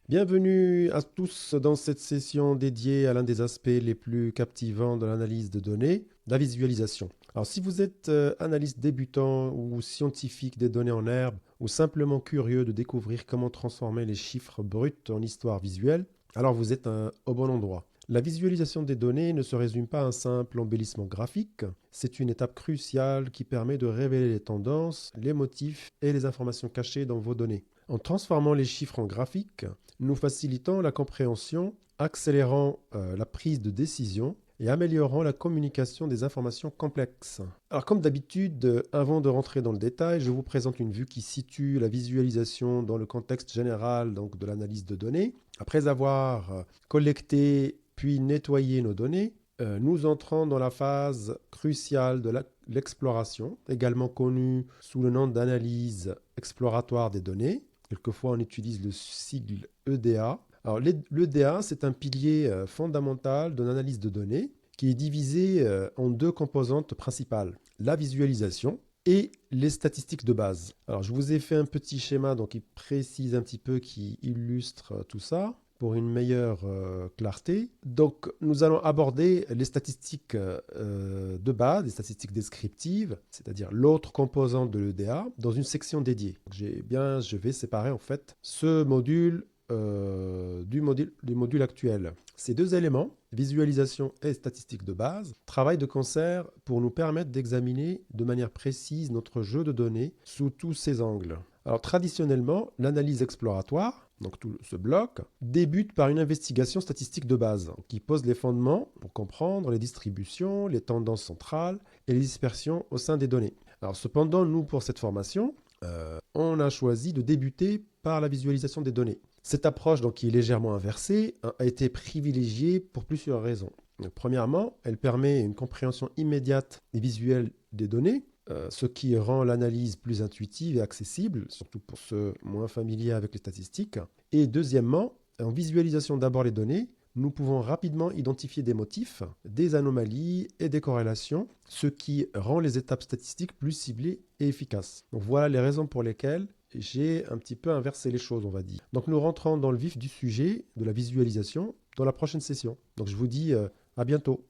Bienvenue à tous dans cette session dédiée à l'un des aspects les plus captivants de l'analyse de données, la visualisation. Alors si vous êtes analyste débutant ou scientifique des données en herbe ou simplement curieux de découvrir comment transformer les chiffres bruts en histoire visuelle, alors vous êtes au bon endroit. La visualisation des données ne se résume pas à un simple embellissement graphique, c'est une étape cruciale qui permet de révéler les tendances, les motifs et les informations cachées dans vos données. En transformant les chiffres en graphiques, nous facilitons la compréhension, accélérant la prise de décision et améliorant la communication des informations complexes. Alors comme d'habitude, avant de rentrer dans le détail, je vous présente une vue qui situe la visualisation dans le contexte général donc, de l'analyse de données. Après avoir collecté puis nettoyé nos données, nous entrons dans la phase cruciale de l'exploration, également connue sous le nom d'analyse exploratoire des données. Quelquefois, on utilise le sigle EDA. Alors, l'EDA, c'est un pilier fondamental d'une analyse de données qui est divisé en deux composantes principales, la visualisation et les statistiques de base. Alors, je vous ai fait un petit schéma donc, qui précise un petit peu, qui illustre tout ça pour une meilleure clarté. Donc, nous allons aborder les statistiques de base, les statistiques descriptives, c'est-à-dire l'autre composante de l'EDA, dans une section dédiée. Je vais séparer en fait ce module du module actuel. Ces deux éléments, visualisation et statistiques de base, travaillent de concert pour nous permettre d'examiner de manière précise notre jeu de données sous tous ses angles. Alors traditionnellement, l'analyse exploratoire, donc tout ce bloc, débute par une investigation statistique de base qui pose les fondements pour comprendre les distributions, les tendances centrales et les dispersions au sein des données. Alors cependant, nous, pour cette formation, on a choisi de débuter par la visualisation des données. Cette approche, donc, qui est légèrement inversée, a été privilégiée pour plusieurs raisons. Donc, premièrement, elle permet une compréhension immédiate et visuelle des données, ce qui rend l'analyse plus intuitive et accessible, surtout pour ceux moins familiers avec les statistiques. Et deuxièmement, en visualisation d'abord les données, nous pouvons rapidement identifier des motifs, des anomalies et des corrélations, ce qui rend les étapes statistiques plus ciblées et efficaces. Donc voilà les raisons pour lesquelles j'ai un petit peu inversé les choses, on va dire. Donc nous rentrons dans le vif du sujet de la visualisation dans la prochaine session. Donc je vous dis à bientôt.